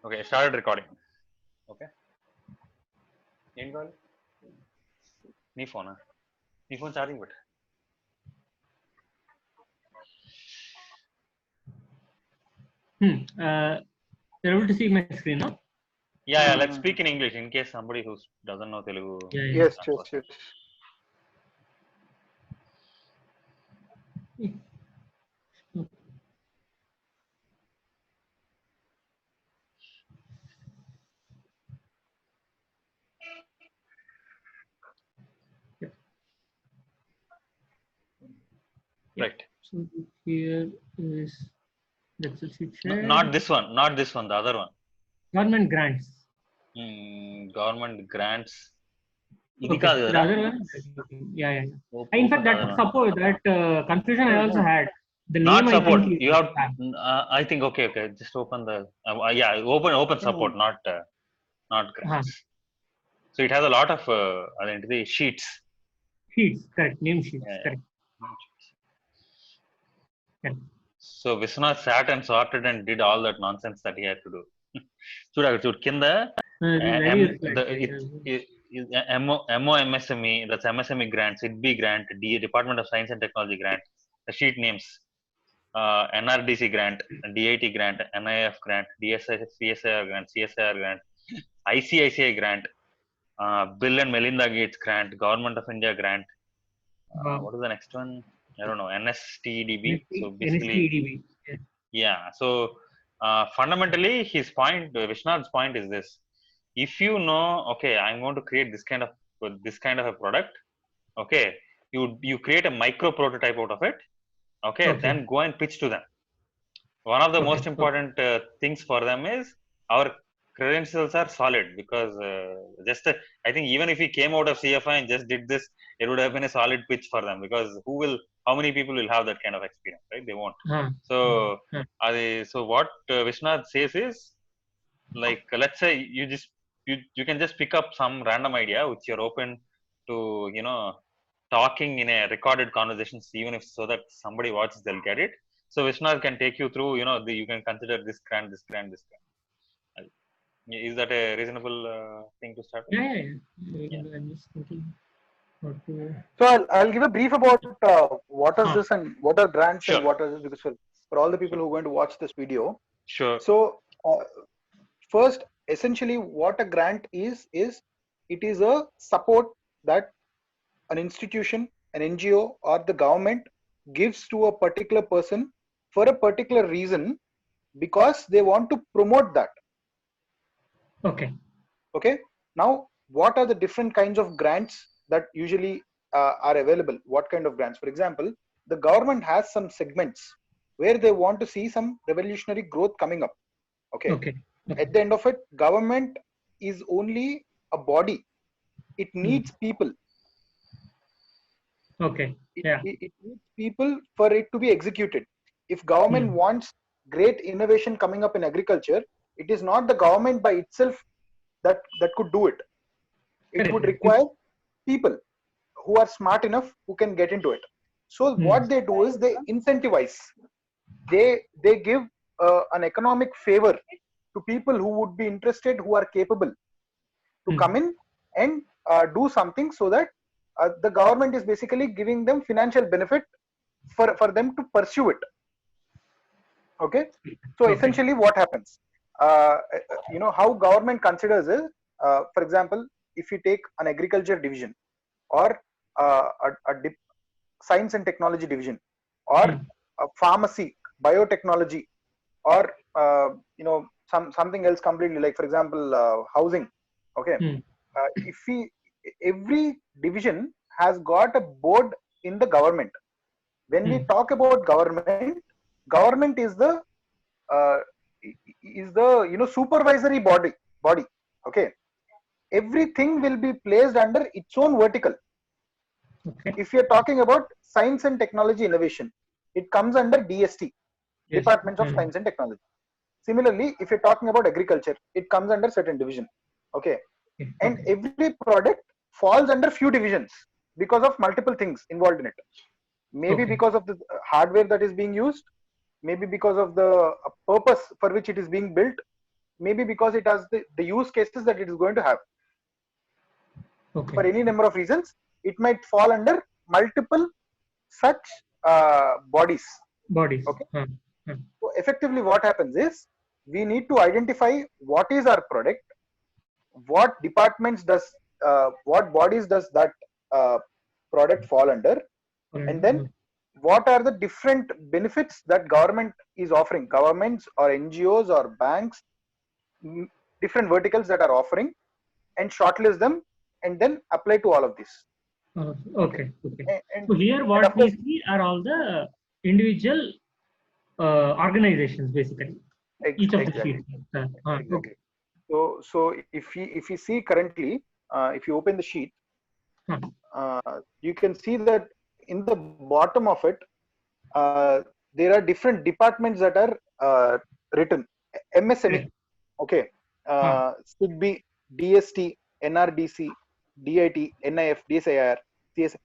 Okay, started recording. Okay. ఏం కావాలి నీ ఫోనా నీ ఫోన్ ఛార్జింగ్ పెట్టు You're able to see my screen, no? Yeah, let's speak in English in case somebody who doesn't know Telugu. Yes. Right. So here is that's a sheet share. Not this one, the other one. Government grants. Government grants. Okay, the other one. Yeah. In fact, that support that confusion I also had. The Not name support. I think You have. I think okay. Just open the. Open support, not grants. So it has a lot of identity sheets. Sheets, correct. Name sheets, correct. So Vishwanath sat and sorted and did all that nonsense that he had to do. Should kinda MOMSME, that's MSME grants, IDB grant, Department of Science and Technology grant, the sheet names, NRDC grant, DIT grant, NIF grant, CSIR grant, CSIR grant, ICICI grant, Bill and Melinda Gates grant, Government of India grant. What is the next one? I don't know. NSTDB. So basically, NSTDB. Yeah. So fundamentally, Vishwanath's point is this: if you know, okay, I'm going to create this kind of a product, okay, you create a micro prototype out of it, okay. Then go and pitch to them. One of the most important things for them is our credentials are solid, because I think even if we came out of CFI and just did this, it would have been a solid pitch for them, because how many people will have that kind of experience, right? They won't. So what Vishwanath says is, like, let's say you can just pick up some random idea which you're open to, talking in a recorded conversations, even if so that somebody watches, they'll get it. So Vishwanath can take you through, you can consider this grant, this grant, this grant. Is that a reasonable thing to start with? Yeah. I'm just thinking. So I'll give a brief about what is this and what are grants and what are this, because for all the people who are going to watch this video. Sure. So first, essentially what a grant is it is a support that an institution, an NGO or the government gives to a particular person for a particular reason, because they want to promote that. Okay. Now, what are the different kinds of grants that usually are available? What kind of grants? For example, the government has some segments where they want to see some revolutionary growth coming up. Okay. At the end of it, government is only a body. It needs people. It needs people for it to be executed. If government wants great innovation coming up in agriculture, it is not the government by itself that could do it. It would require people who are smart enough, who can get into it. So what they do is they incentivize. They give an economic favor to people who would be interested, who are capable to come in and do something, so that the government is basically giving them financial benefit for them to pursue it. Okay. So essentially what happens, how government considers is, for example, if you take an agriculture division or a science and technology division, or a pharmacy, biotechnology, or something else completely, like for example housing. Okay. Every division has got a board in the government. When we talk about government is the supervisory body. Okay. Everything will be placed under its own vertical. If you're talking about science and technology innovation, it comes under DST, Department of Science and Technology. Similarly, if you're talking about agriculture, it comes under certain division. Okay. And every product falls under few divisions because of multiple things involved in it. Maybe because of the hardware that is being used, maybe because of the purpose for which it is being built, maybe because it has the use cases that it is going to have. Okay. For any number of reasons, it might fall under multiple such bodies. Bodies. Okay. So effectively, what happens is we need to identify what is our product, what departments does, what bodies does that product fall under, and then what are the different benefits that government is offering, governments or NGOs or banks, different verticals that are offering, and shortlist them and then apply to all of this. Okay. And so here what we see are all the individual organizations basically. Each of the sheets. Exactly. Okay. So if you see currently, if you open the sheet, you can see that in the bottom of it, there are different departments that are written. MSME, okay, SIGB, DST, NRDC, DIT, NIF, DSIR, CS.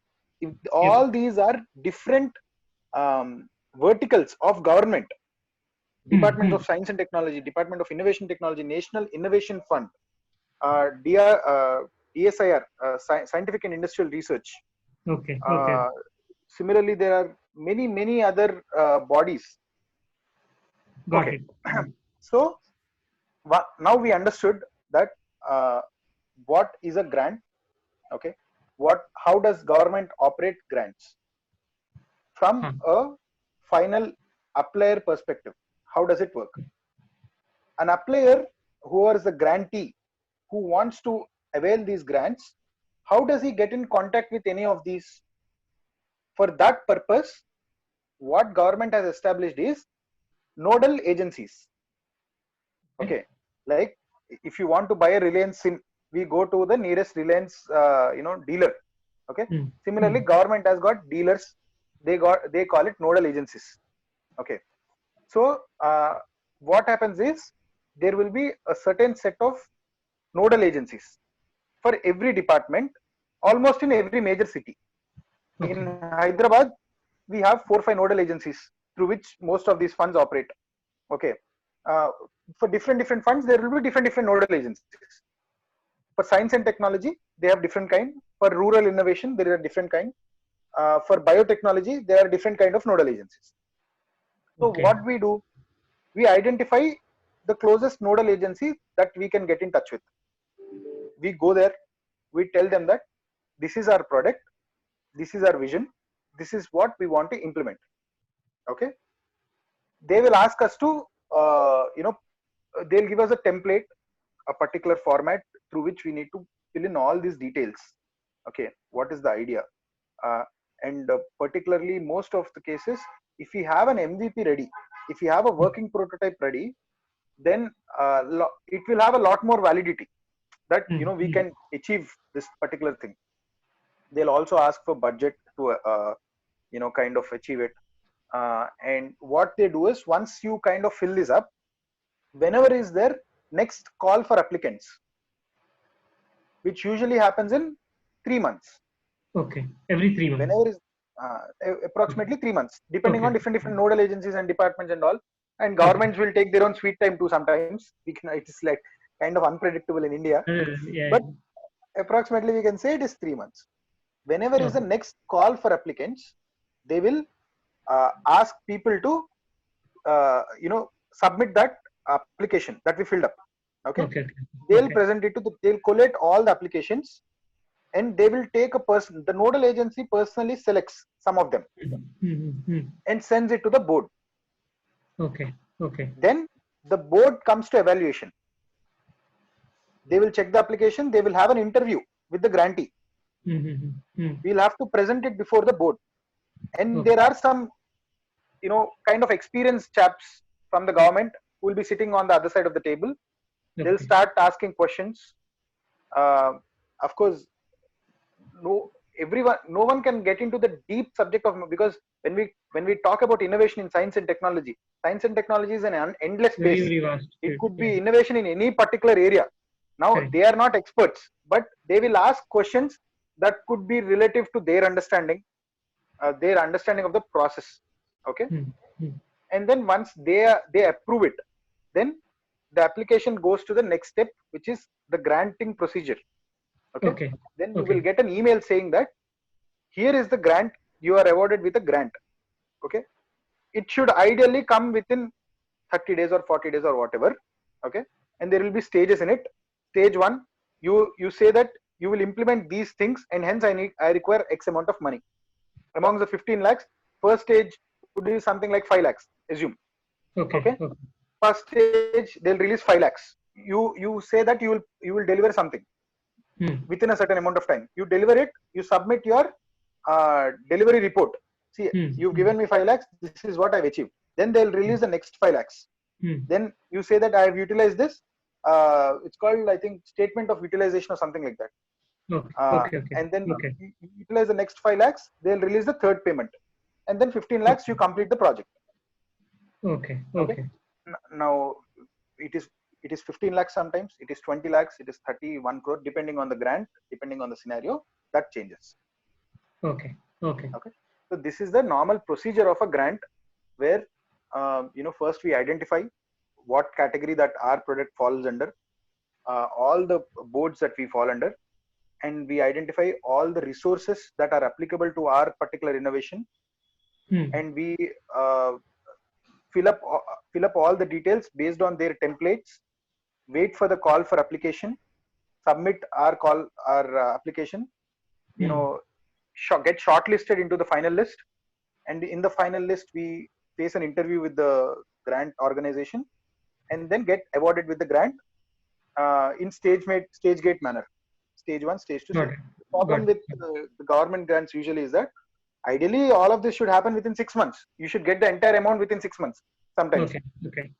All these are different verticals of government. Department of Science and Technology, Department of Innovation Technology, National Innovation Fund, DSIR, Scientific and Industrial Research. Okay. Similarly, there are many other bodies. Got it. So now we understood that what is a grant. Okay, how does government operate grants from a final applier perspective? How does it work? An applier who is a grantee who wants to avail these grants, how does he get in contact with any of these? For that purpose, what government has established is nodal agencies. Okay, like if you want to buy a Reliance SIM, we go to the nearest Reliance dealer. Okay. Similarly, government has got dealers. They call it nodal agencies. Okay. So what happens is there will be a certain set of nodal agencies for every department, almost in every major city. Okay. In Hyderabad, we have 4 or 5 nodal agencies through which most of these funds operate. Okay. For different funds, there will be different nodal agencies. For science and technology, they have different kind. For rural innovation, there are different kind. For biotechnology, there are different kind of nodal agencies. So what we do, we identify the closest nodal agency that we can get in touch with. We go there, we tell them that this is our product, this is our vision, this is what we want to implement. Okay. They will ask us to, they'll give us a template, a particular format through which we need to fill in all these details. Okay. What is the idea? And particularly most of the cases, if we have an MVP ready, if we have a working prototype ready, then it will have a lot more validity that we can achieve this particular thing. They'll also ask for budget to kind of achieve it. And what they do is, once you kind of fill this up, whenever is their next call for applicants, which usually happens in 3 months. Okay, every 3 months. Whenever is approximately 3 months, depending on different nodal agencies and departments and all. And governments will take their own sweet time too sometimes. It's like kind of unpredictable in India. But approximately we can say it is 3 months. Whenever is the next call for applicants, they will ask people to submit that application that we filled up. Okay. They'll present it to they'll collate all the applications, and they will take a person, the nodal agency personally selects some of them and sends it to the board. Okay. Then the board comes to evaluation. They will check the application. They will have an interview with the grantee. We'll have to present it before the board. And there are some, kind of experienced chaps from the government who will be sitting on the other side of the table. They'll start asking questions. Of course, no one can get into the deep subject of, because when we talk about innovation in science and technology is an endless space. Very vast. It could be innovation in any particular area. Now they are not experts, but they will ask questions that could be relative to their understanding of the process. Okay. And then once they approve it, then the application goes to the next step, which is the granting procedure. Okay. Then you will get an email saying that here is the grant, you are awarded with a grant. Okay. It should ideally come within 30 days or 40 days or whatever. Okay. And there will be stages in it. Stage 1, you say that you will implement these things, and hence I require X amount of money. Among the 15 lakhs, first stage would be something like 5 lakhs, assume. Okay. First stage, they'll release 5 lakhs. You say that you will deliver something within a certain amount of time. You deliver it, you submit your delivery report. See, you've given me 5 lakhs, this is what I've achieved. Then they'll release the next 5 lakhs. Then you say that I have utilized this. It's called, I think, statement of utilization or something like that. And then you utilize the next 5 lakhs, they'll release the third payment. And then 15 lakhs, you complete the project. Okay. Now, it is 15 lakhs sometimes, it is 20 lakhs, it is 31 crore, depending on the grant, depending on the scenario, that changes. Okay. So this is the normal procedure of a grant, where first we identify what category that our product falls under, all the boards that we fall under, and we identify all the resources that are applicable to our particular innovation, and we fill up all the details based on their templates, wait for the call for application, submit our application, get shortlisted into the final list, and in the final list we face an interview with the grant organization, and then get awarded with the grant in stage gate manner. Stage 1, stage 2. The problem with the government grants usually is that ideally all of this should happen within 6 months. You should get the entire amount within 6 months sometimes.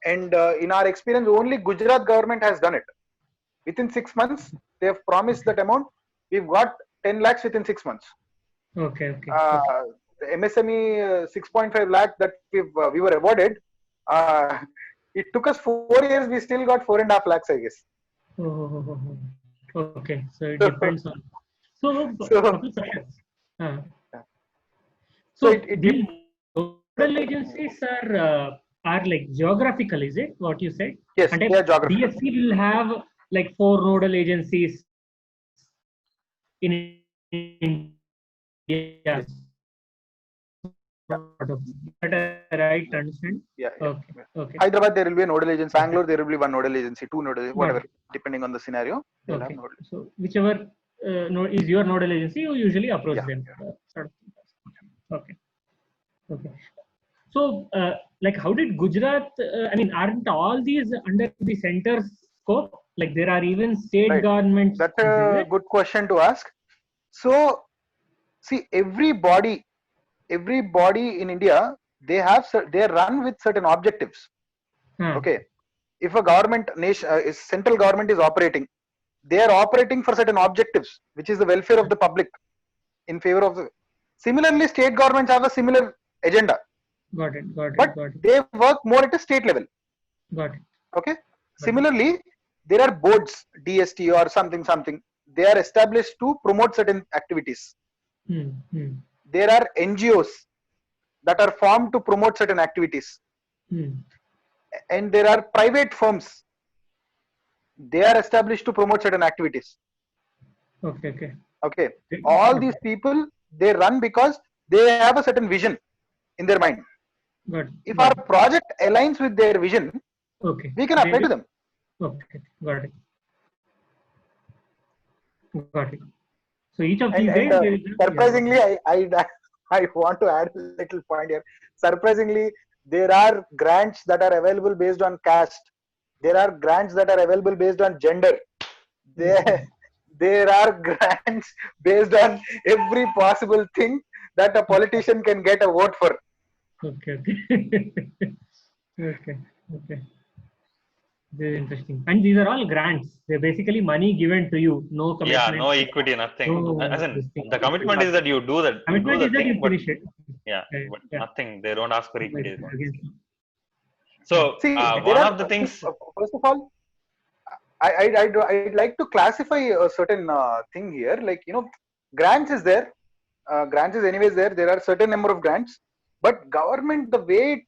And in our experience, only Gujarat government has done it. Within 6 months, they have promised that amount. We've got 10 lakhs within 6 months. The MSME 6.5 lakh that we were awarded, it took us 4 years. We still got 4.5 lakhs, I guess. Okay, so it depends on. So these nodal agencies are like geographical, is it what you said? Yes, and they are geographical. DFC will have like 4 nodal agencies in India. Right, understand? Yeah. Okay. Hyderabad, there will be a nodal agency. Bangalore, there will be 1 nodal agency, 2 nodal, whatever, depending on the scenario. So whichever is your nodal agency, you usually approach them. Okay. So, like, how did Gujarat? Aren't all these under the center's scope? Like, there are even state governments. That's a good question to ask. So, see, every body in India, they run with certain objectives. Okay, if a government central government is operating, they are operating for certain objectives, which is the welfare of the public, in favor of the. Similarly, state governments have a similar agenda. Got it. But they work more at a state level. Got it. Okay. Similarly, there are boards, DST or something. They are established to promote certain activities. There are NGOs that are formed to promote certain activities. And there are private firms. They are established to promote certain activities. Okay. All these people, they run because they have a certain vision in their mind. If our project aligns with their vision, we can apply to them. Okay, got it. So each of these days, surprisingly, I want to add a little point here. Surprisingly, there are grants that are available based on caste. There are grants that are available based on gender. There are grants based on every possible thing that a politician can get a vote for. Okay. Very interesting. And these are all grants. They're basically money given to you. No commitment. Yeah, no equity, nothing. As in, the commitment is that you do that. Commitment is that you finish it. Yeah, but nothing. They don't ask for equity. So, one of the things. First of all, I'd like to classify a certain thing here. Like, grants is there. Grants is anyways there. There are certain number of grants. But government, the way it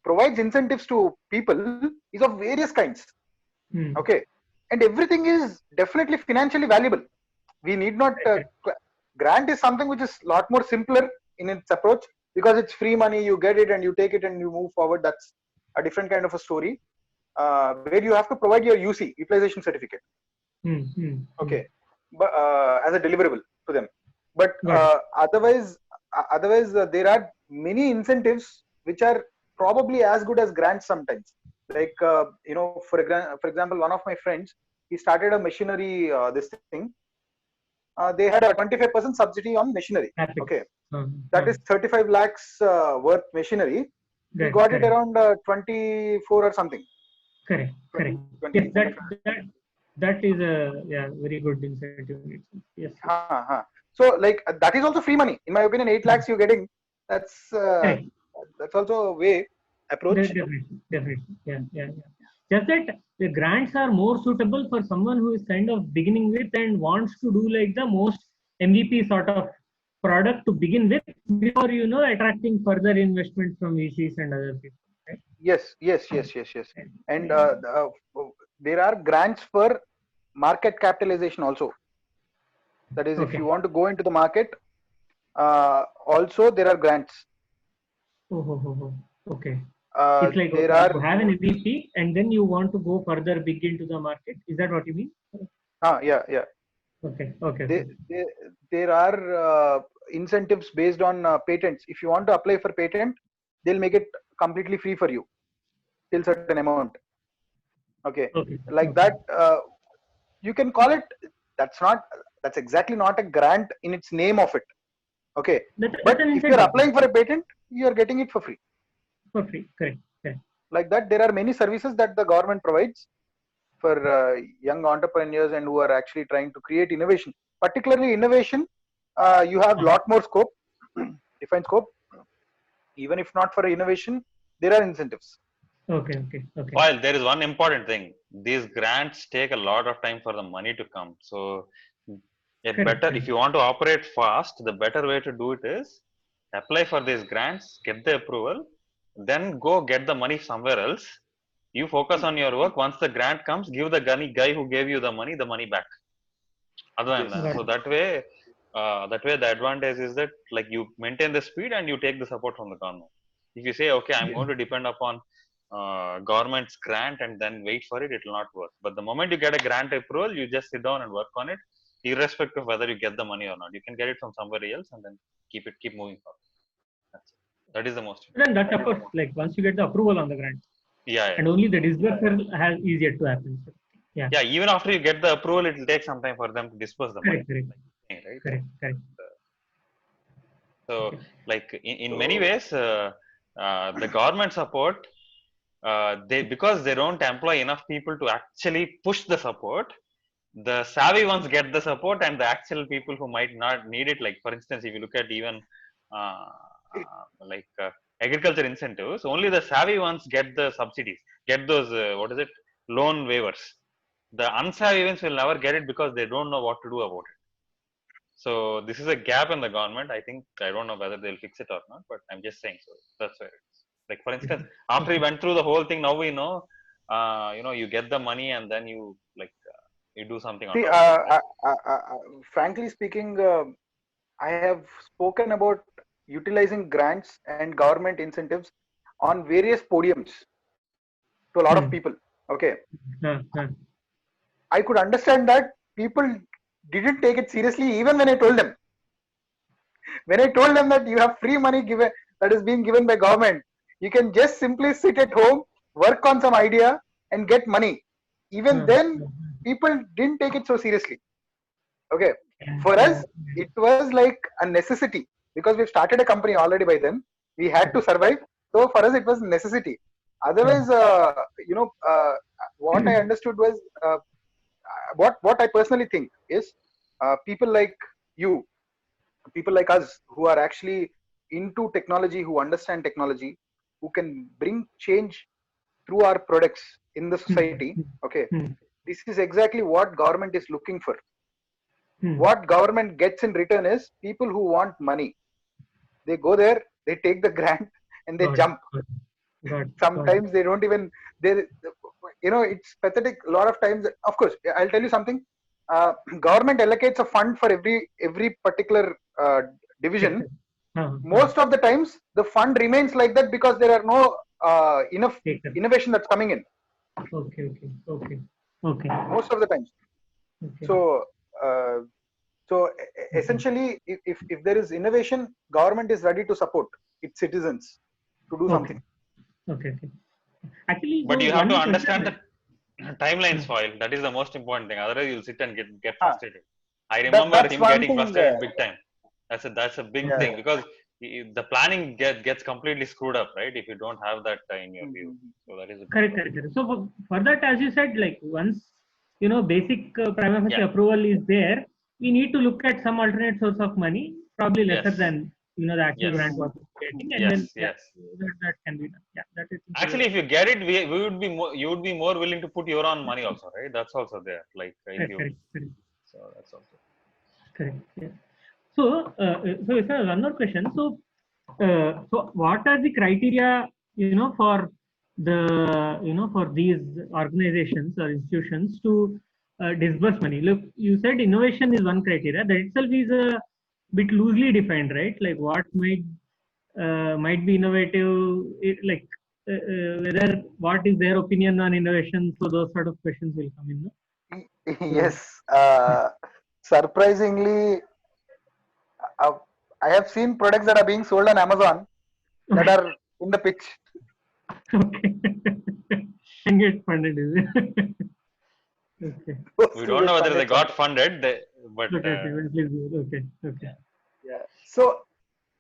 provides incentives to people is of various kinds. Hmm. Okay, and everything is definitely financially valuable. We need not grant is something which is a lot more simpler in its approach, because it's free money, you get it and you take it and you move forward. That's a different kind of a story, where you have to provide your UC, utilization certificate, Hmm. Hmm. okay, but as a deliverable to them. But Got it. otherwise there are many incentives which are probably as good as grants sometimes. Like for example, one of my friends, he started a machinery, this thing, they had a 25% subsidy on machinery. Capex. Okay, Uh, that is 35 lakhs worth machinery. He Right, got it correct. around 24 or something. Correct. 20, Correct. 20, Yes, 25. that is a very good incentive in itself. Yes. Yes. So like that is also free money. In my opinion, 8 lakhs you're getting. That's Correct. also a way approach. Definitely. Definitely. Yeah. Yeah. Yeah. Just that the grants are more suitable for someone who is kind of beginning with and wants to do like the most MVP sort of product to begin with before attracting further investment from VCs and other people. Right? Yes. And there are grants for market capitalization also. That is, if Okay. you want to go into the market, also there are grants. Okay. It's like, There okay, are you have an MVP and then you want to go further big into the market. Is that what you mean? yeah. Okay. Okay. There, Okay. there, there are incentives based on patents. If you want to apply for patent, they'll make it completely free for you till certain amount. Okay, Okay. like Okay. that. You can call it. That's not. That's exactly not a grant in its name of it. Okay, That's but an if you're incentive applying for a patent, you're getting it for free. for free. Correct. Correct. Like that, there are many services that the government provides for young entrepreneurs and who are actually trying to create innovation. Particularly innovation, you have lot more scope, defined scope. Even if not for innovation, there are incentives. Okay. Okay. Okay. While there is one important thing, these grants take a lot of time for the money to come. So, Correct. if you want to operate fast, the better way to do it is apply for these grants, get the approval, then go get the money somewhere else. You focus on your work. Once the grant comes, give the guy who gave you the money back. Other than Yes. that, Got so it. that way the advantage is that like you maintain the speed and you take the support from the government. If you say, okay, I'm Yeah. going to depend upon government's grant and then wait for it, it will not work. But the moment you get a grant approval, you just sit down and work on it, irrespective of whether you get the money or not. You can get it from somebody else and then keep moving forward. That's it. That is the most Then important. that of course, like once you get the approval on the grant, Yeah. and only the disbursement is yet to happen. So, yeah. Yeah, even after you get the approval, it will take some time for them to disperse the money. Correct. Correct. Right? Correct. Correct. So, Okay. like in many ways, the government support, because they don't employ enough people to actually push the support. The savvy ones get the support, and the actual people who might not need it, like for instance, if you look at even uh, like agriculture incentives, only the savvy ones get the subsidies, get those what is it, loan waivers. The unsavvy ones will never get it because they don't know what to do about it. So this is a gap in the government. I think I don't know whether they'll fix it or not, but I'm just saying. So that's where it is. Like for instance, after we Okay. went through the whole thing, now we know. You get the money and then you you do something on See, top of it. frankly speaking, I have spoken about utilizing grants and government incentives on various podiums to a lot of Hmm. people. Okay, Huh. I could understand that people didn't take it seriously even when I told them. When I told them that you have free money given that is being given by government, you can just simply sit at home, work on some idea, and get money. Even then, people didn't take it so seriously. Okay, for Yeah. us, it was like a necessity because we've started a company already by then. We had to survive, so for us it was necessity. Otherwise, what I understood was what I personally think is people like you, people like us who are actually into technology, who understand technology, who can bring change through our products in the society. Okay, Hmm. this is exactly what government is looking for. Hmm. What government gets in return is people who want money. They go there, they take the grant, and they Got it. jump. Got it. Sometimes they don't even, they, it's pathetic. A lot of times, of course, I'll tell you something. Government allocates a fund for every particular division. Most of the times the fund remains like that because there are no enough innovation that's coming in. Okay. Most of the times. Okay. So essentially, if there is innovation, government is ready to support its citizens to do something. Okay. Actually, but so you have one to question understand is- the timelines foil. That is the most important thing. Otherwise, you'll sit and get frustrated. I That- remember that's him one getting thing, frustrated big time. That's a big Yeah. thing because the planning gets completely screwed up, right? If you don't have that in your view. So that is a big Correct. So for that, as you said, like once basic prima facie Yeah. approval is there, we need to look at some alternate source of money, probably lesser Yes. than the actual Yes. grant what we're getting, and Yes, then yes. that can be done. Yeah, that is Actually, if you get it, we would be more. You would be more willing to put your own money also, right? That's also there. Like if you. correct. So that's also. Correct. Yeah. So sir, one more question. So what are the criteria, for the, for these organizations or institutions to disburse money? Look, you said innovation is one criteria. That itself is a bit loosely defined, right? Like what might be innovative, whether what is their opinion on innovation. So those sort of questions will come in. No? Yes. Surprisingly, I have seen products that are being sold on Amazon that are in the pitch. Okay. And get funded, is it? Okay. We don't know whether they got funded, but Okay. Yeah. So,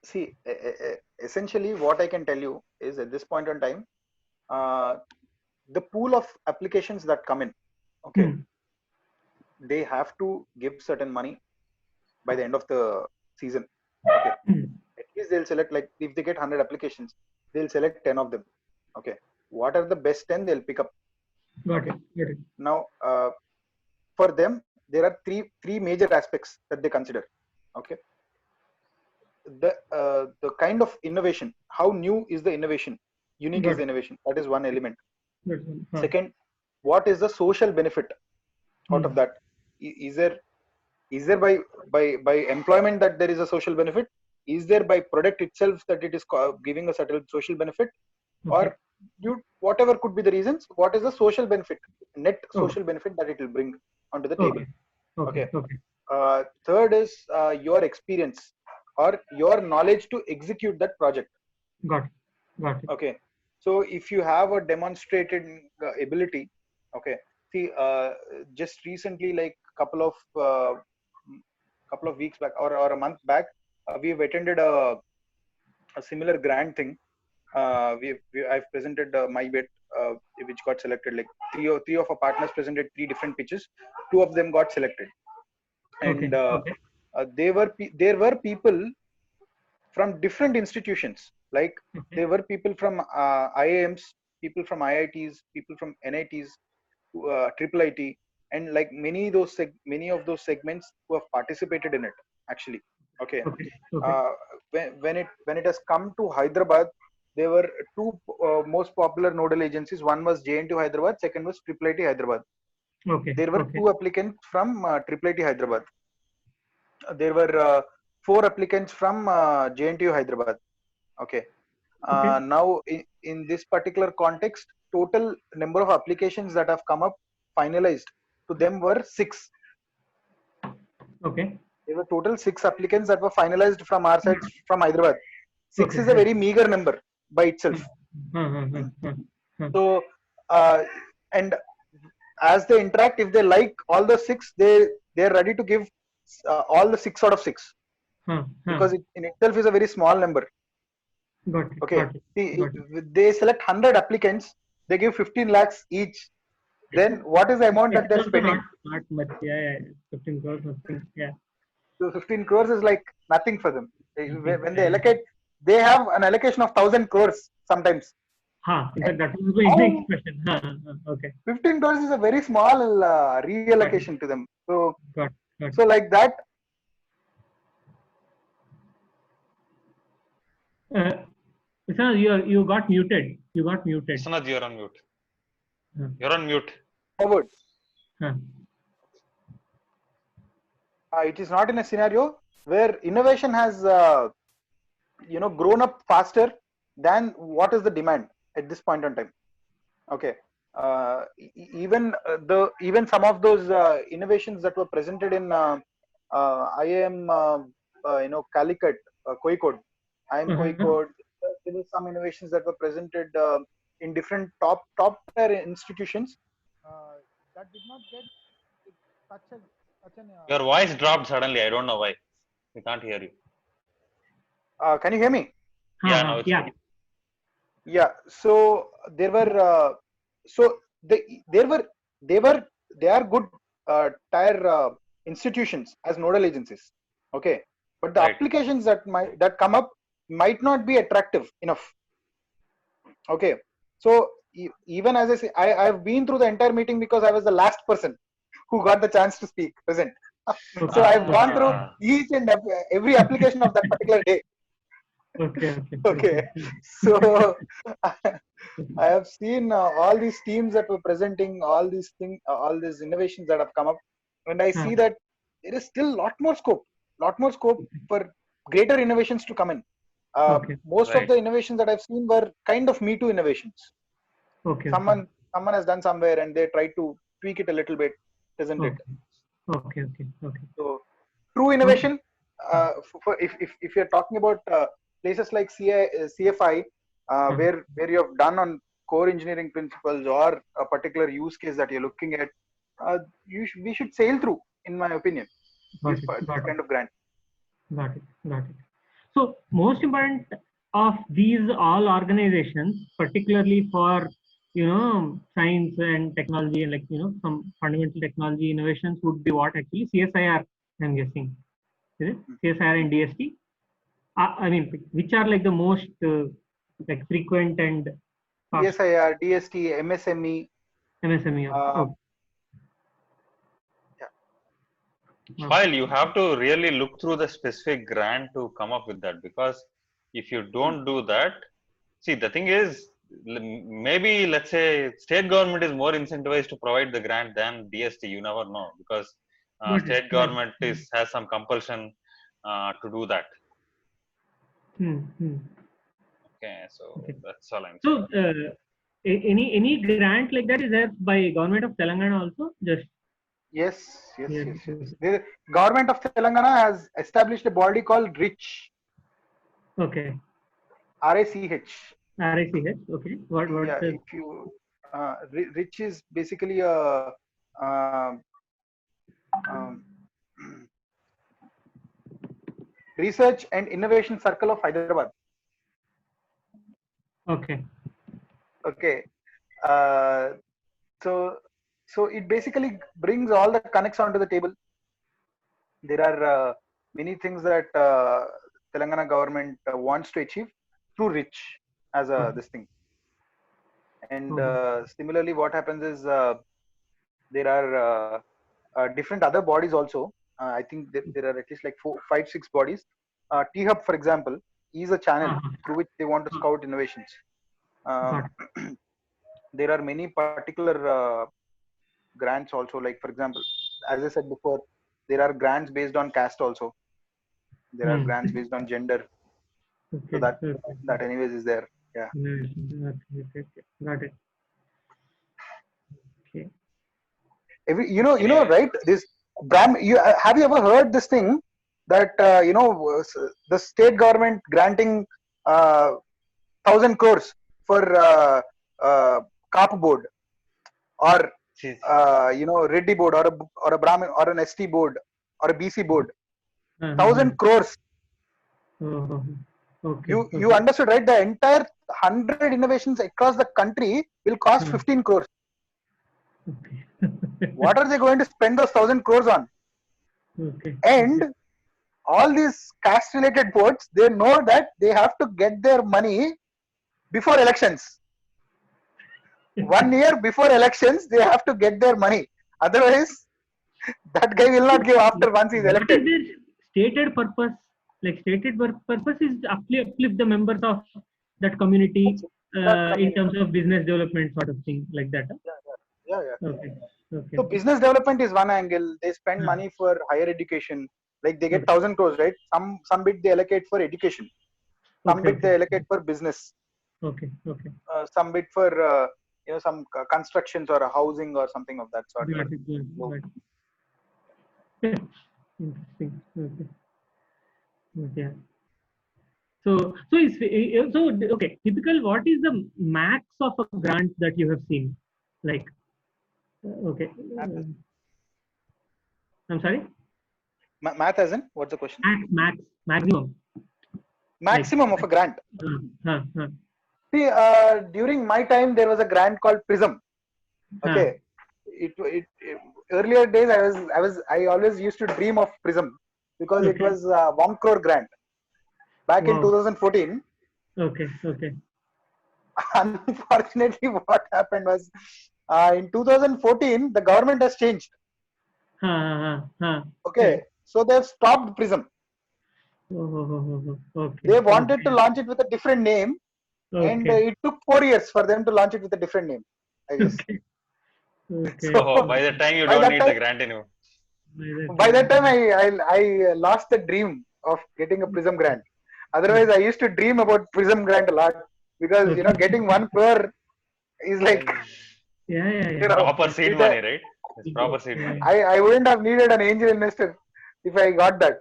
see, essentially, what I can tell you is at this point in time, the pool of applications that come in, okay, they have to give certain money by the end of the season. Okay. At least they'll select, like, if they get 100 applications, they'll select 10 of them. Okay. What are the best 10 they'll pick up? Got it. Now, for them, there are three major aspects that they consider. Okay. The kind of innovation, how new is the innovation, unique is the innovation, that is one element. Second, what is the social benefit out of that? Is there by employment that there is a social benefit? Is there by product itself that it is giving a certain social benefit? Or whatever could be the reasons, what is the social benefit, net social benefit that it will bring onto the table? Okay. Third is your experience or your knowledge to execute that project. Got it. Okay. So if you have a demonstrated ability, okay. See, just recently, like couple of weeks back or a month back, we've attended a similar grant thing. I've presented my bit, which got selected. Like three of our partners presented 3 different pitches. 2 of them got selected, and there were people from different institutions. Like there were people from IIMs, people from IITs, people from NITs, triple IT, and like many of those segments who have participated in it actually. Okay. When it has come to Hyderabad, there were 2 most popular nodal agencies. One was JNTU Hyderabad, second was triple IT Hyderabad. There were 2 applicants from triple IT Hyderabad. There were 4 applicants from JNTU Hyderabad. Okay. Now, in this particular context, total number of applications that have come up finalized to them were 6. Okay. There were total 6 applicants that were finalized from our side, from Hyderabad. 6 is a very meager number by itself. So, and as they interact, if they like all the 6, they're ready to give all the 6 out of 6, because it in itself is a very small number. Got it. Okay. See, they select 100 applicants, they give 15 lakhs each. Then what is the amount that they're spending? Not much. Yeah. 15 crores, nothing. Yeah. So 15 crores is like nothing for them. When they allocate, they have an allocation of 1,000 crores sometimes. In fact, that was the next question. Okay. 15 crores is a very small reallocation to them. So, got so like that. Vishwanath, you got muted. You got muted. Vishwanath, you're on mute. Huh. You're on mute. Forward. Huh. It is not in a scenario where innovation has grown up faster than what is the demand at this point in time. Okay. Even some of those innovations that were presented in IIM Calicut, Kozhikode, IIM Kozhikode, there were some innovations that were presented in different top tier institutions that did not get such an Your voice dropped suddenly. I don't know why. We can't hear you. can you hear me? Yeah, now it's Yeah. good. Yeah, so there were they are good tier institutions as nodal agencies. Okay, but the Right. applications that come up might not be attractive enough. Okay, so even as I say, I've been through the entire meeting because I was the last person who got the chance to speak present. So I've gone through each and every application of that particular day. Okay. Okay, so I have seen all these teams that were presenting all these things, all these innovations that have come up, and I see that there is still lot more scope for greater innovations to come in. Most of the innovations that I've seen were kind of Me Too innovations. Someone has done somewhere and they try to tweak it a little bit, isn't it? Okay. So true innovation, if you're talking about places like CFI, where you have done on core engineering principles or a particular use case that you're looking at, we should sail through, in my opinion, this kind of grant. Got it. So most important of these all organizations, particularly for science and technology and some fundamental technology innovations, would be what actually CSIR, I'm guessing. Is it CSIR and DST? I mean, which are like the most frequent and CSIR, DST, MSME. MSME. While you have to really look through the specific grant to come up with that, because if you don't do that, see, the thing is, maybe let's say state government is more incentivized to provide the grant than DST. You never know, because state government has some compulsion to do that. Okay, so that's all I'm saying. So any grant like that is there by government of Telangana also? Just Yes. The government of Telangana has established a body called RICH. Okay. RICH. Okay. What? Yeah, if you RICH is basically a Research and Innovation Circle of Hyderabad. Okay. So it basically brings all the connects onto the table. There are many things that Telangana government wants to achieve through RICH as this thing. And similarly, what happens is there are different other bodies also. I think there are at least like 4, 5, 6 bodies. T-Hub, for example, is a channel through which they want to scout innovations. There are many particular grants also, like for example, as I said before, there are grants based on caste also. There are grants based on gender. So that anyways is there. Yeah. Got it. Okay. You know, right? This Bram, have you ever heard this thing that the state government granting 1,000 crores for CAP board or Reddy board or a Brahmin or an ST board or a BC board, 1,000 crores. Okay. You understood, right? The entire 100 innovations across the country will cost 15 crores. What are they going to spend those 1,000 crores on? And all these caste related boards, they know that they have to get their money before elections. 1 year before elections, they have to get their money. Otherwise, that guy will not give after once he's elected. What is their stated purpose? Like stated purpose is uplift the members of that community That's it. That in community. terms of business development sort of thing like that. Huh? Yeah. Okay. Okay. So business development is one angle. They spend Huh. money for higher education. Like they get Okay. 1,000 crores, right? Some bit they allocate for education. Some Okay. bit they allocate for business. Okay. Okay. Some bit for some constructions or a housing or something of that sort. Got it. So, Got it. Interesting. Okay. Okay. So so okay. Typical. What is the max of a grant that you have seen? Like, okay. I'm sorry. math as in, what's the question? Maximum. Like, Maximum of a grant. huh. See, during my time there was a grant called Prism. Okay, earlier days I always used to dream of Prism because it Okay. was a 1 crore grant back in Wow. 2014. Okay. Unfortunately, what happened was in 2014 the government has changed. Okay, so they've stopped Prism. Okay. They wanted to launch it with a different name, and Okay. it took 4 years for them to launch it with a different name, I guess. Okay. So So by the time you by don't that need time, the grant anymore. by that time I lost the dream of getting a Prism grant. Otherwise, I used to dream about Prism grant a lot because getting 1 crore is like Yeah. Proper seed it, money, right? It's proper seed money. I wouldn't have needed an angel investor if I got that.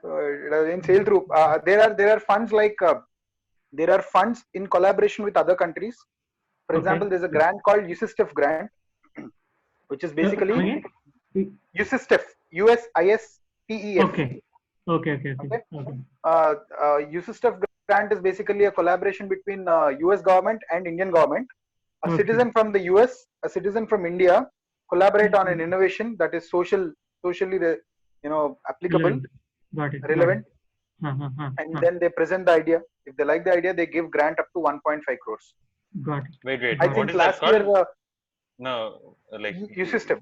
So it has been sailed through. There are funds like there are funds in collaboration with other countries. For example, there's a grant called USISTEF grant, which is basically USISTEF, USISTEF. Okay. USISTEF grant is basically a collaboration between US government and Indian government. A citizen from the US, a citizen from India collaborate on an innovation that is socially applicable, relevant, and then they present the idea. If they like the idea, they give grant up to 1.5 crores. Got it. Wait. I What think is last that called? year No, like USISTEF.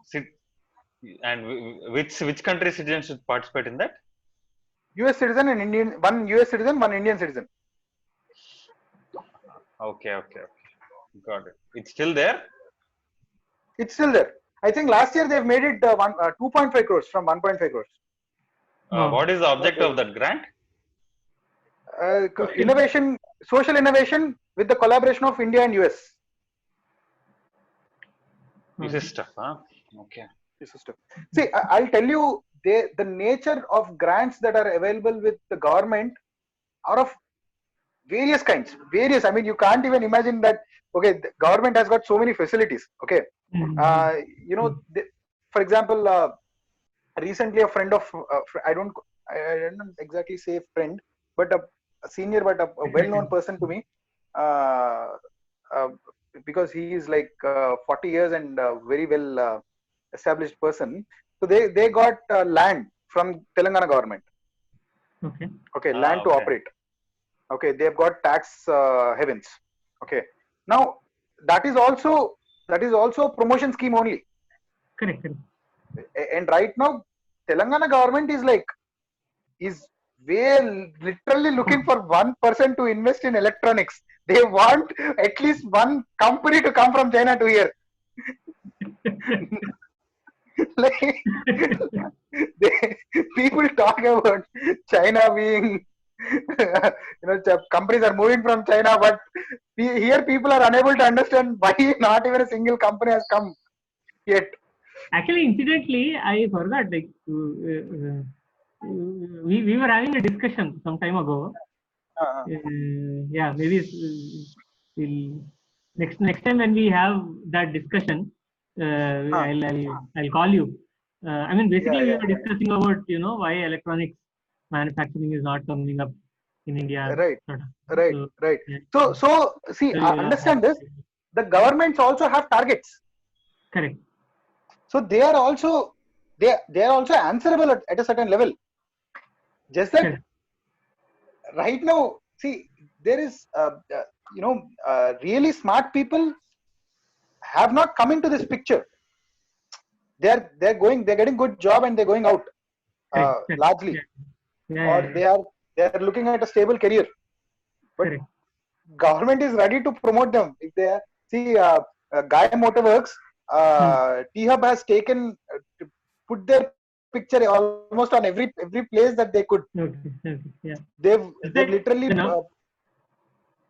And which country citizens should participate in that? US citizen and Indian, one US citizen, one Indian citizen. Okay. Got it. It's still there? It's still there. I think last year they've made it 2.5 crores from 1.5 crores. What is the object of that grant? Innovation, social innovation with the collaboration of India and US. USISTEF, huh? Okay. See, I'll tell you, the nature of grants that are available with the government are of various kinds. I mean, you can't even imagine that. Okay, the government has got so many facilities. Okay, for example, recently a friend of I don't exactly say friend, but a senior, but a well-known person to me, because he is like 40 years and very well established person. So they got land from Telangana government. Okay, land to operate. Okay, they've got tax havens. Okay, now that is also a promotion scheme only. Correct. And right now, Telangana government is literally looking for one person to invest in electronics. They want at least one company to come from China to here. People talk about China being, companies are moving from China, but here people are unable to understand why not even a single company has come yet. Actually, incidentally, I forgot. Like we were having a discussion some time ago. Maybe we'll next time when we have that discussion, I'll call you. I mean, basically, we were discussing about why electronics manufacturing is not coming up in India. Right. So see, understand this. The governments also have targets. Correct. So they are also answerable at a certain level. Just that right now, see, there is really smart people have not come into this picture. They're getting good job and they're going out largely, or they are looking at a stable career. But government is ready to promote them. If they see Gaia Motorworks, T-Hub has taken to put their picture almost on every place that they could. Okay. Yeah. They've literally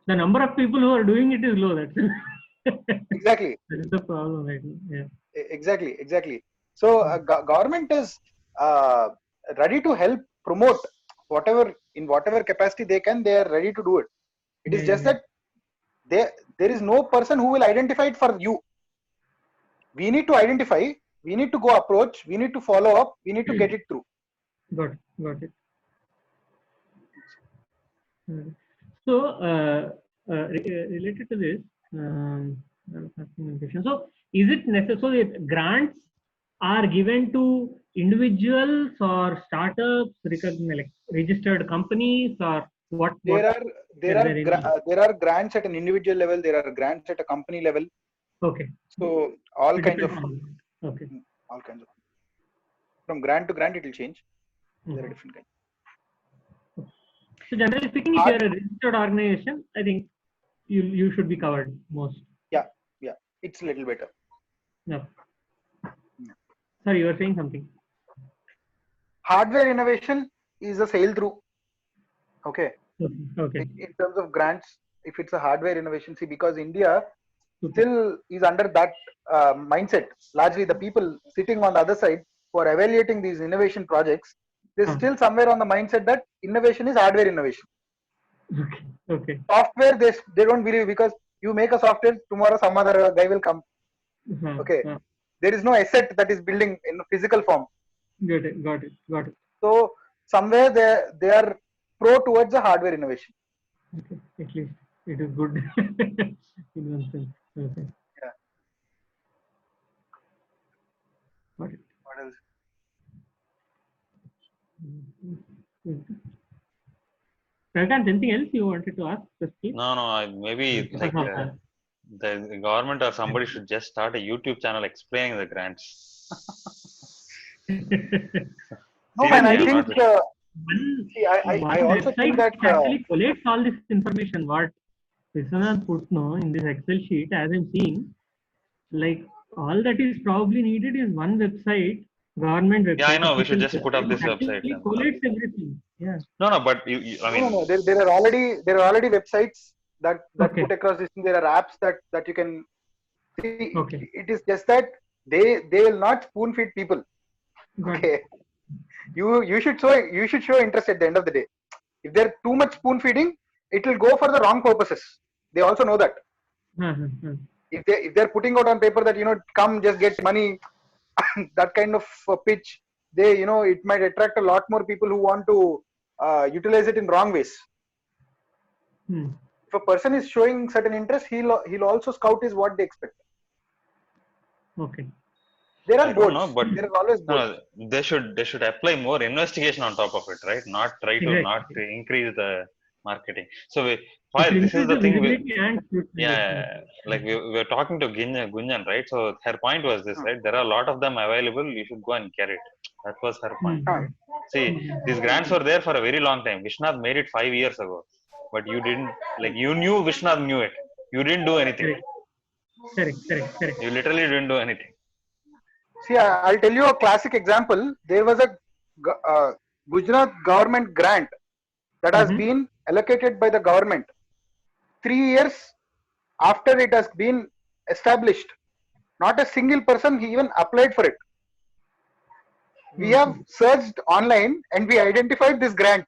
The number of people who are doing it is low. That's exactly. That is the problem right now. Yeah. Exactly. So government is ready to help promote whatever in whatever capacity they can. They are ready to do it. It is just that there is no person who will identify it for you. We need to identify. We need to go approach. We need to follow up. We need to get it through. Got it. So related to this, so is it necessary that grants are given to individuals or startups, like registered companies, or what? There are grants at an individual level. There are grants at a company level. Okay. So all kinds of okay. All kinds of from grant to grant it will change. There are different kinds. So generally speaking, if you are a registered organization, I think you should be covered most. Yeah, it's a little better. No. Sorry, you were saying something. Hardware innovation is a sail through. Okay. Okay. In terms of grants, if it's a hardware innovation, see, because India still is under that mindset. Largely, the people sitting on the other side who are evaluating these innovation projects, they're still somewhere on the mindset that innovation is hardware innovation. Okay. Software, they don't believe, because you make a software, tomorrow some other guy will come. Okay. There is no asset that is building in physical form. Got it. So somewhere they are pro towards the hardware innovation. Okay. At least it is good in one sense. Okay. Yeah. Got it. What else? Prakash, anything else you wanted to ask? No, maybe like the government or somebody should just start a YouTube channel explaining the grants. No, man, I think I also think that actually collates all this information. What Vishwanath puts in this Excel sheet, as I'm seeing, like all that is probably needed is one website, government website. Yeah, I know. We should just put up this website. It collates everything. Yeah. No, but I mean, no. There are already websites that put across this. There are apps that you can see. Okay. It is just that they will not spoon feed people. Okay. You should show interest at the end of the day. If they're too much spoon feeding, it will go for the wrong purposes. They also know that. If they're putting out on paper that come just get money, that kind of pitch, they it might attract a lot more people who want to utilize it in wrong ways. If a person is showing certain interest, he'll also scout is what they expect. Okay. There are boards. But there is always boards. No, they should apply more investigation on top of it, right? Not try to increase the marketing. So this is the thing. Like we were talking to Gunjan, right? So her point was this, right? There are a lot of them available. You should go and get it. That was her point. See, these grants were there for a very long time. Vishwanath made it 5 years ago, but you didn't. Like you knew Vishwanath knew it. You didn't do anything. Correct. You literally didn't do anything. See, I'll tell you a classic example. There was a Gujarat government grant that has been allocated by the government 3 years after it has been established. Not a single person even applied for it. We have searched online and we identified this grant.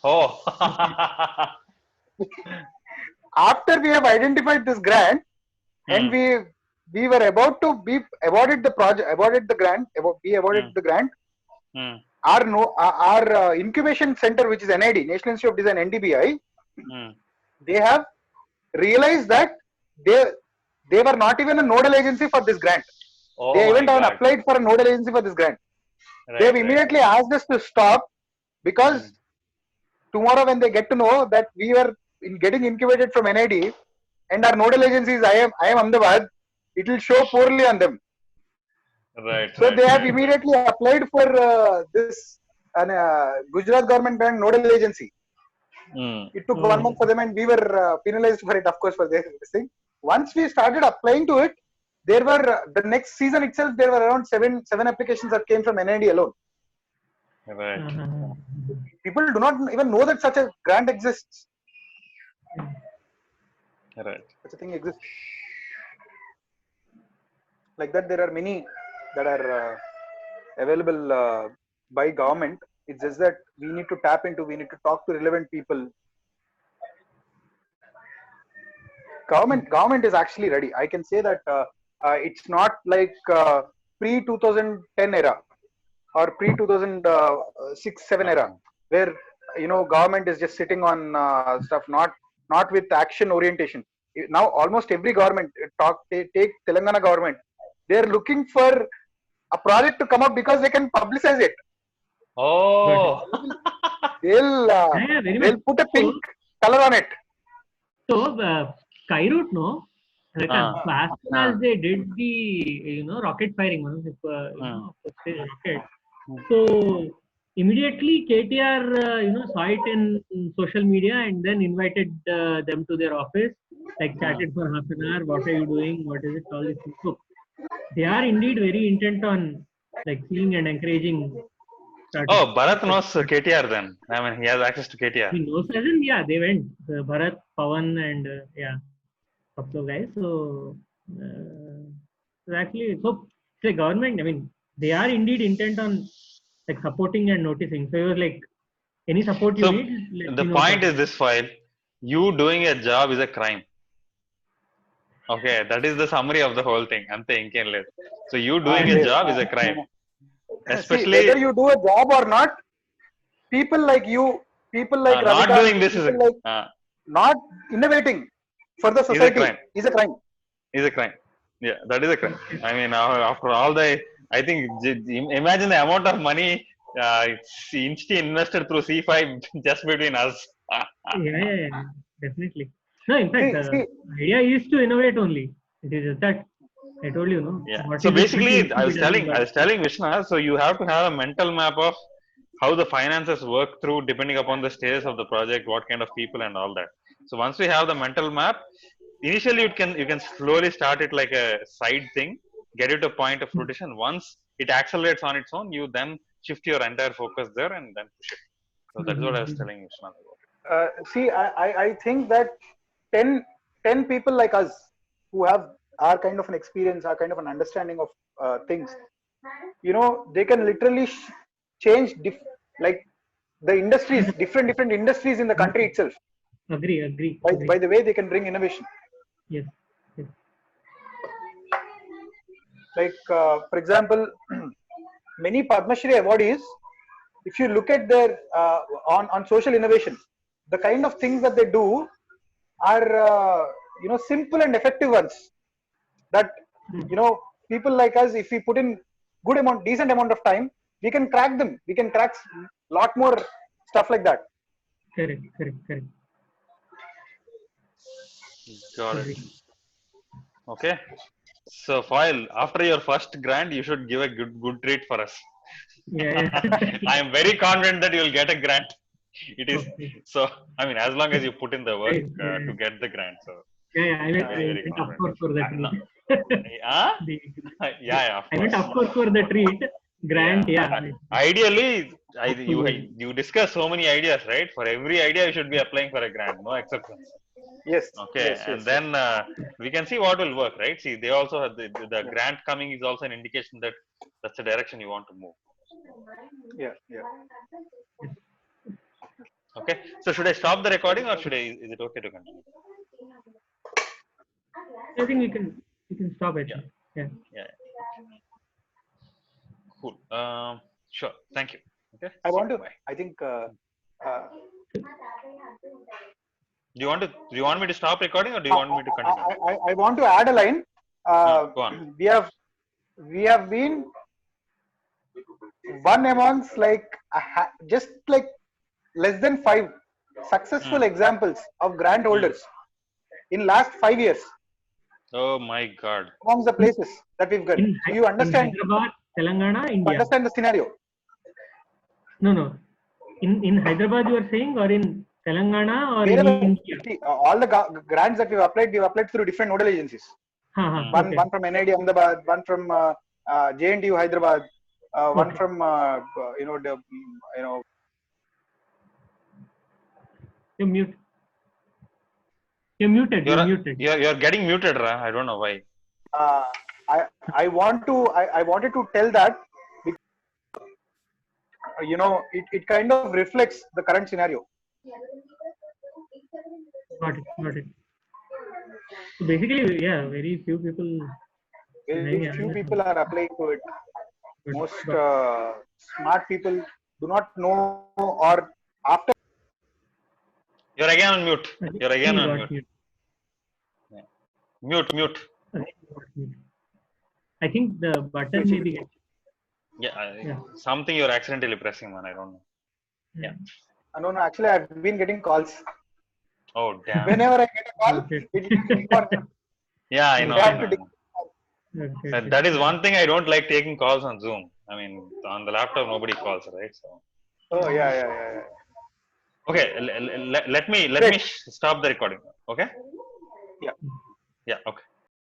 Oh. After we have identified this grant and we were about to be awarded the grant. Our incubation center, which is NID, National Institute of Design, NDBI, they have realized that they were not even a nodal agency for this grant. They even applied for a nodal agency for this grant. They have immediately asked us to stop, because tomorrow when they get to know that we were getting incubated from NID and our nodal agency is I am Ahmedabad, it will show poorly on them. Right. So they have immediately applied for this Gujarat government bank nodal agency. It took 1 month for them, and we were penalized for it, of course, for this thing. Once we started applying to it, there were the next season itself. There were around seven applications that came from NID alone. Right. People do not even know that such a grant exists. Right. Such a thing exists. Like that, there are many that are available by government. It's just that we need to tap into. We need to talk to relevant people. Government is actually ready. I can say that it's not like pre 2010 era or pre 2006-7 era, where government is just sitting on stuff, not with action orientation. Now almost every government, take Telangana government, they're looking for a project to come up because they can publicize it. Oh. They'll put a pink color on it. So Skyroot, no, like as soon as they did the rocket firing, rocket. So immediately KTR saw it in social media and then invited them to their office, like chatted for half an hour. What are you doing? What is it? All this. So they are indeed very intent on like seeing and encouraging. Oh, Bharat knows KTR then. I mean, he has access to KTR. He knows as in, yeah, they went. Bharat, Pawan, and couple of guys. So actually, so the government, I mean, they are indeed intent on like supporting and noticing. So it was like any support you need. The point is this, File. You doing a job is a crime. Okay, that is the summary of the whole thing. Ante inken ledhu. So you doing a job is a crime. Especially whether you do a job or not, people like you, people like not Ravikant, doing this is not innovating for the society is a crime. Is a crime. Yeah, that is a crime. I mean, after all the, I think, imagine the amount of money Insti invested through C5 just between us. Yeah, definitely. No, in fact, the idea is to innovate only. It is just that I told you, no. Yeah. So basically, I was telling Vishnu. So you have to have a mental map of how the finances work through, depending upon the status of the project, what kind of people, and all that. So once we have the mental map, initially you can slowly start it like a side thing, get it to a point of fruition. Once it accelerates on its own, you then shift your entire focus there and then push it. So that's what I was telling Vishnu. See, I think that 10 people like us who have our kind of an experience, our kind of an understanding of things, they can literally change like the industries, different industries in the country itself. Agree. By the way they can bring innovation. Yes. Like for example, many Padma Shri awardees, if you look at their on social innovation, the kind of things that they do are simple and effective ones that people like us, if we put in decent amount of time, we can crack them. We can crack lot more stuff like that. Correct. Got it. Okay. So, Foil, after your first grant, you should give a good treat for us. Yeah. I am very confident that you will get a grant. It is so. I mean, as long as you put in the work to get the grant. So. I went of course for the treat. I went of course for the treat. Grant, Ideally, you discuss so many ideas, right? For every idea, you should be applying for a grant, no exceptions. Yes. Okay, and then we can see what will work, right? See, they also have the grant coming is also an indication that that's the direction you want to move. Yeah. Okay, so should I stop the recording or is it okay to continue? I think you can stop it. Yeah. Cool. Sure. Thank you. Okay. I want to. I think. Do you want me to stop recording or do you want me to continue? I want to add a line. Go on. We have been one amongst like just like less than 5 successful examples of grant holders in last 5 years. Oh my God! Amongst the places that we've got, you understand? In Hyderabad, Telangana, India. Understand the scenario? No. In Hyderabad, you are saying, or in Telangana or in Wherever, India? see, all the grants that we've applied through different nodal agencies. One from NID Ahmedabad, one from JNTU Hyderabad, one from You're mute. You're muted. You're muted. You're getting muted, Ra. I don't know why. I wanted to tell that because, it kind of reflects the current scenario. Got it. So basically, yeah, very few people. Very few people are applying to it. Most smart people do not know, or after. You're again on mute. You're again on mute. Mute. I think the button may be. Yeah. Something you're accidentally pressing, man. I don't know. Yeah. No. Actually, I've been getting calls. Oh damn. Whenever I get a call, yeah, I know. Okay. That is one thing I don't like, taking calls on Zoom. I mean, on the laptop nobody calls, right? So. Oh yeah. Okay, let me stop the recording. Okay. Yeah. Yeah. Okay.